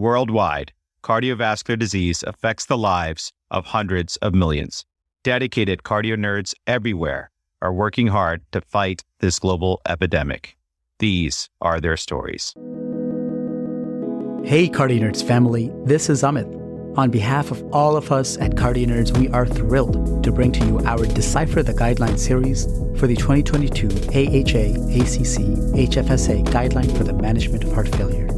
Worldwide, cardiovascular disease affects the lives of hundreds of millions. Dedicated CardioNerds everywhere are working hard to fight this global epidemic. These are their stories. Hey CardioNerds family, this is Amit. On behalf of all of us at CardioNerds, we are thrilled to bring to you our Decipher the Guideline series for the 2022 AHA/ACC HFSA Guideline for the Management of Heart Failure.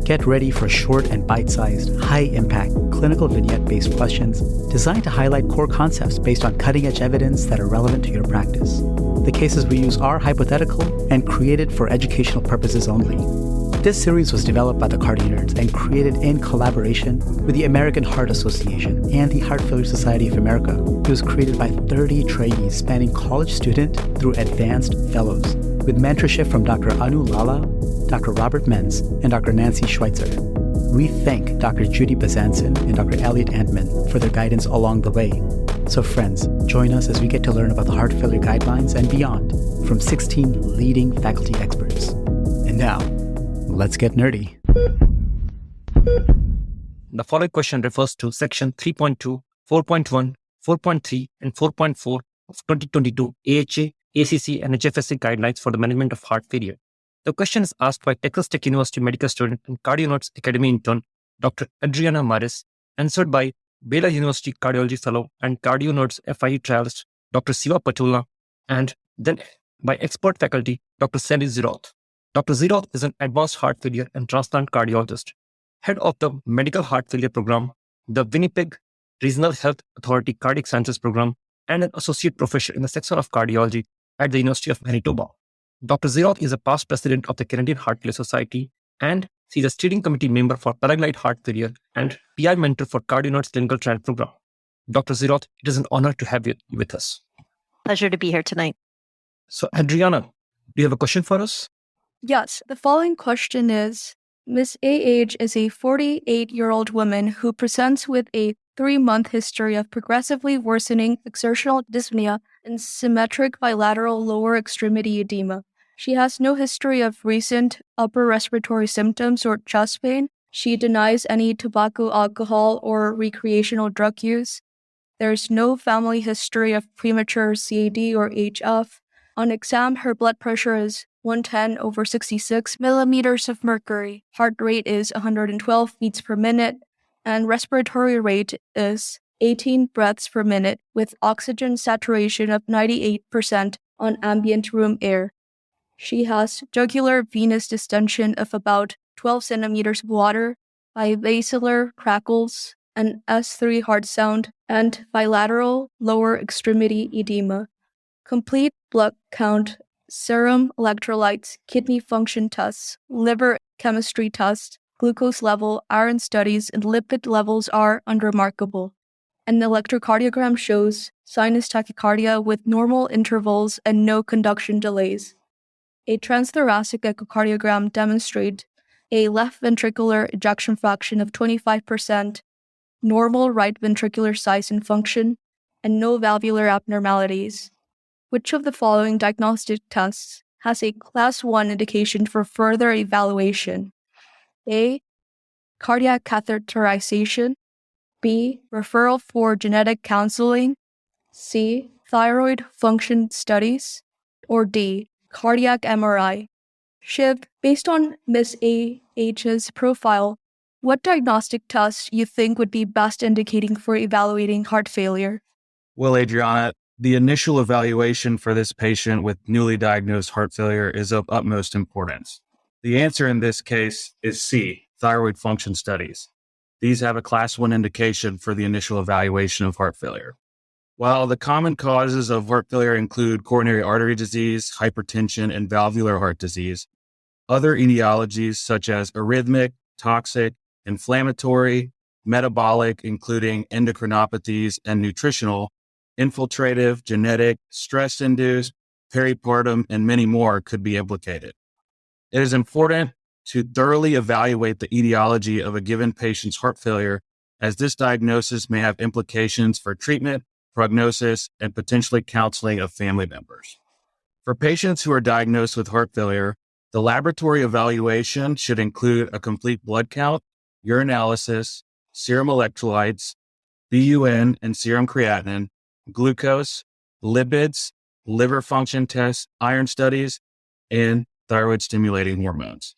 Get ready for short and bite-sized, high-impact, clinical vignette-based questions designed to highlight core concepts based on cutting-edge evidence that are relevant to your practice. The cases we use are hypothetical and created for educational purposes only. This series was developed by the CardioNerds and created in collaboration with the American Heart Association and the Heart Failure Society of America. It was created by 30 trainees spanning college student through advanced fellows, with mentorship from Dr. Anu Lala, Dr. Robert Menz, and Dr. Nancy Schweitzer. We thank Dr. Judy Bazanson and Dr. Elliot Antman for their guidance along the way. So friends, join us as we get to learn about the heart failure guidelines and beyond from 16 leading faculty experts. And now, let's get nerdy. The following question refers to Section 3.2, 4.1, 4.3, and 4.4 of 2022 AHA, ACC, and HFSA Guidelines for the Management of Heart Failure. The question is asked by Texas Tech University medical student and CardioNerds Academy Intern Dr. Adriana Mares, answered by Baylor University Cardiology Fellow and CardioNerds FIT Trialist Dr. Shiva Patlolla, and then by expert faculty Dr. Shelley Zieroth. Dr. Zieroth is an advanced heart failure and transplant cardiologist, head of the Medical Heart Failure Program, the Winnipeg Regional Health Authority Cardiac Sciences Program, and an associate professor in the Section of Cardiology at the University of Manitoba. Dr. Zieroth is a past president of the Canadian Heart Failure Society, and she's a steering committee member for PARAGLIE-HF Heart Failure and PI mentor for CardioNerds Clinical Trials Program. Dr. Zieroth, it is an honor to have you with us. Pleasure to be here tonight. So, Adriana, do you have a question for us? Yes, the following question is, Ms. AH is a 48-year-old woman who presents with a 3-month history of progressively worsening exertional dyspnea and symmetric bilateral lower extremity edema. She has no history of recent upper respiratory symptoms or chest pain. She denies any tobacco, alcohol, or recreational drug use. There's no family history of premature CAD or HF. On exam, her blood pressure is 110/66 millimeters of mercury. Heart rate is 112 beats per minute, and respiratory rate is 18 breaths per minute with oxygen saturation of 98% on ambient room air. She has jugular venous distension of about 12 centimeters of water, bibasilar crackles, an S3 heart sound, and bilateral lower extremity edema. Complete blood count, serum electrolytes, kidney function tests, liver chemistry tests, glucose level, iron studies, and lipid levels are unremarkable. An electrocardiogram shows sinus tachycardia with normal intervals and no conduction delays. A transthoracic echocardiogram demonstrates a left ventricular ejection fraction of 25%, normal right ventricular size and function, and no valvular abnormalities. Which of the following diagnostic tests has a Class 1 indication for further evaluation? A. Cardiac catheterization. B. Referral for genetic counseling. C. Thyroid function studies. Or D. Cardiac MRI. Shiv, based on Ms. A.H.'s profile, what diagnostic tests you think would be best indicating for evaluating heart failure? Well, Adriana, the initial evaluation for this patient with newly diagnosed heart failure is of utmost importance. The answer in this case is C, thyroid function studies. These have a Class 1 indication for the initial evaluation of heart failure. While the common causes of heart failure include coronary artery disease, hypertension, and valvular heart disease, other etiologies such as arrhythmic, toxic, inflammatory, metabolic, including endocrinopathies and nutritional, infiltrative, genetic, stress-induced, peripartum, and many more could be implicated. It is important to thoroughly evaluate the etiology of a given patient's heart failure, as this diagnosis may have implications for treatment, prognosis, and potentially counseling of family members. For patients who are diagnosed with heart failure, the laboratory evaluation should include a complete blood count urinalysis, serum electrolytes, BUN and serum creatinine, glucose, lipids, liver function tests, iron studies, and thyroid stimulating hormones.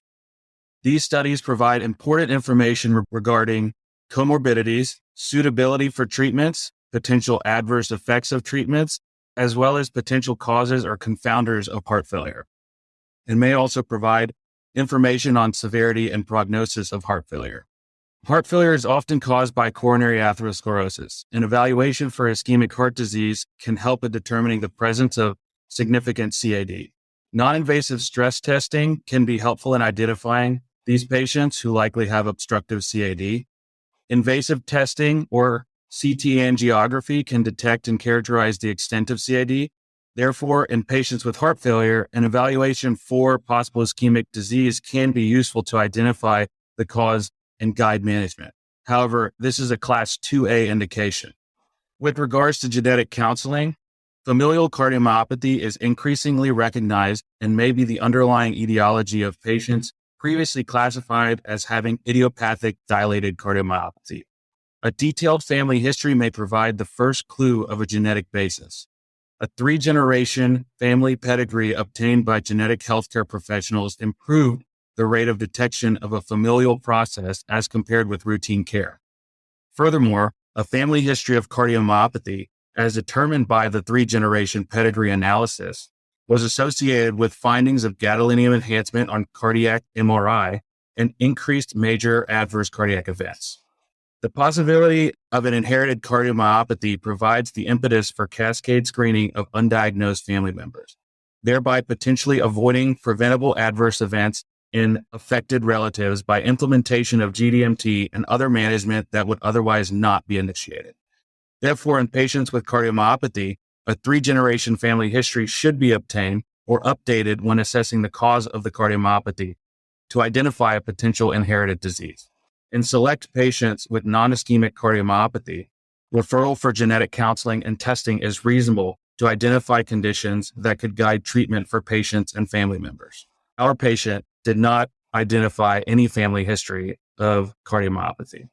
These studies provide important information regarding comorbidities, suitability for treatments, potential adverse effects of treatments, as well as potential causes or confounders of heart failure, and may also provide information on severity and prognosis of heart failure. Heart failure is often caused by coronary atherosclerosis. An evaluation for ischemic heart disease can help in determining the presence of significant CAD. Non-invasive stress testing can be helpful in identifying these patients who likely have obstructive CAD. Invasive testing or CT angiography can detect and characterize the extent of CAD. Therefore, in patients with heart failure, an evaluation for possible ischemic disease can be useful to identify the cause and guide management. However, this is a Class 2A indication. With regards to genetic counseling, familial cardiomyopathy is increasingly recognized and may be the underlying etiology of patients previously classified as having idiopathic dilated cardiomyopathy. A detailed family history may provide the first clue of a genetic basis. A 3-generation family pedigree obtained by genetic healthcare professionals improved the rate of detection of a familial process as compared with routine care. Furthermore, a family history of cardiomyopathy, as determined by the 3-generation pedigree analysis, was associated with findings of gadolinium enhancement on cardiac MRI and increased major adverse cardiac events. The possibility of an inherited cardiomyopathy provides the impetus for cascade screening of undiagnosed family members, thereby potentially avoiding preventable adverse events in affected relatives by implementation of GDMT and other management that would otherwise not be initiated. Therefore, in patients with cardiomyopathy, a 3-generation family history should be obtained or updated when assessing the cause of the cardiomyopathy to identify a potential inherited disease. In select patients with non-ischemic cardiomyopathy, referral for genetic counseling and testing is reasonable to identify conditions that could guide treatment for patients and family members. Our patient did not identify any family history of cardiomyopathy.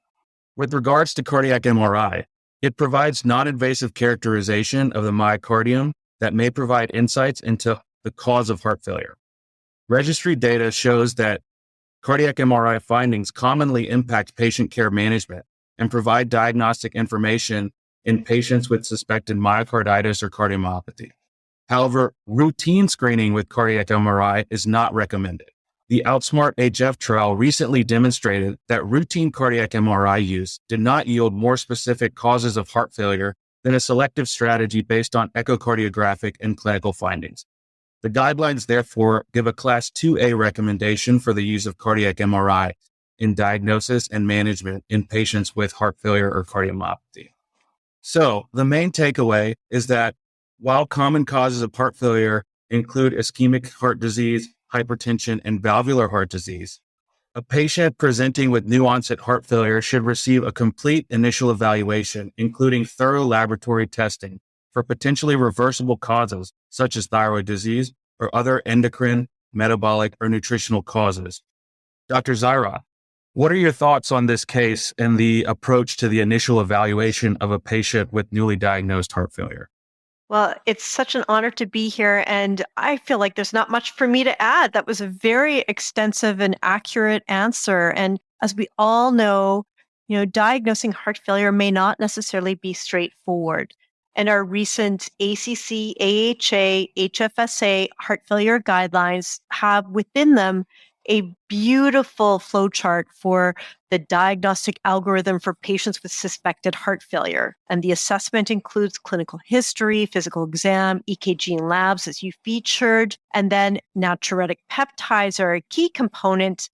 With regards to cardiac MRI, it provides non-invasive characterization of the myocardium that may provide insights into the cause of heart failure. Registry data shows that cardiac MRI findings commonly impact patient care management and provide diagnostic information in patients with suspected myocarditis or cardiomyopathy. However, routine screening with cardiac MRI is not recommended. The OUTSMART-HF trial recently demonstrated that routine cardiac MRI use did not yield more specific causes of heart failure than a selective strategy based on echocardiographic and clinical findings. The guidelines, therefore, give a Class 2A recommendation for the use of cardiac MRI in diagnosis and management in patients with heart failure or cardiomyopathy. So, the main takeaway is that while common causes of heart failure include ischemic heart disease, hypertension, and valvular heart disease, a patient presenting with new onset heart failure should receive a complete initial evaluation, including thorough laboratory testing for potentially reversible causes such as thyroid disease or other endocrine, metabolic, or nutritional causes. Dr. Zieroth, what are your thoughts on this case and the approach to the initial evaluation of a patient with newly diagnosed heart failure? Well, it's such an honor to be here, and I feel like there's not much for me to add. That was a very extensive and accurate answer. And as we all know, diagnosing heart failure may not necessarily be straightforward. And our recent ACC, AHA, HFSA heart failure guidelines have within them a beautiful flowchart for the diagnostic algorithm for patients with suspected heart failure. And the assessment includes clinical history, physical exam, EKG and labs, as you featured, and then natriuretic peptides are a key component.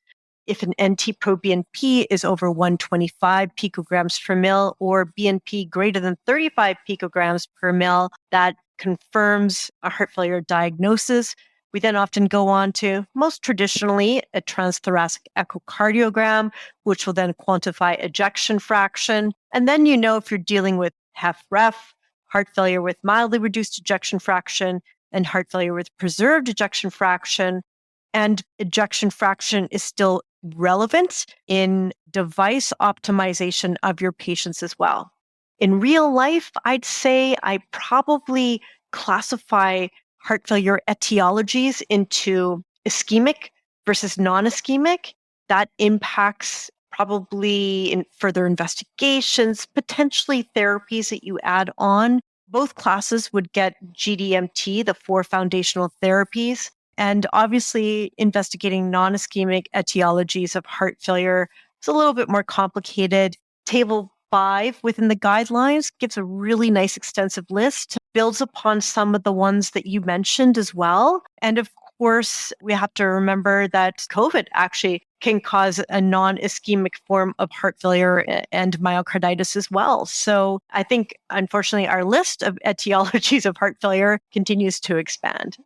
If an NT-proBNP is over 125 picograms per mil or BNP greater than 35 picograms per mil, that confirms a heart failure diagnosis. We then often go on to, most traditionally, a transthoracic echocardiogram, which will then quantify ejection fraction. And then if you're dealing with HFrEF, heart failure with mildly reduced ejection fraction, and heart failure with preserved ejection fraction. And ejection fraction is still relevant in device optimization of your patients as well. In real life, I'd say I probably classify heart failure etiologies into ischemic versus non-ischemic. That impacts probably in further investigations, potentially therapies that you add on. Both classes would get GDMT, the 4 foundational therapies. And obviously, investigating non-ischemic etiologies of heart failure is a little bit more complicated. Table 5 within the guidelines gives a really nice extensive list, builds upon some of the ones that you mentioned as well. And of course, we have to remember that COVID actually can cause a non-ischemic form of heart failure and myocarditis as well. So I think, unfortunately, our list of etiologies of heart failure continues to expand.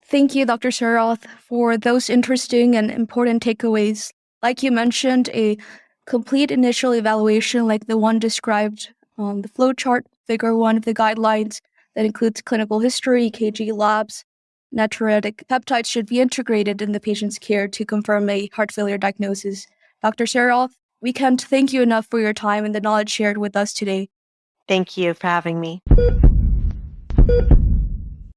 Thank you, Dr. Zieroth, for those interesting and important takeaways. Like you mentioned, a complete initial evaluation like the one described on the flowchart, figure 1 of the guidelines, that includes clinical history, EKG labs, natriuretic peptides should be integrated in the patient's care to confirm a heart failure diagnosis. Dr. Zieroth, we can't thank you enough for your time and the knowledge shared with us today. Thank you for having me.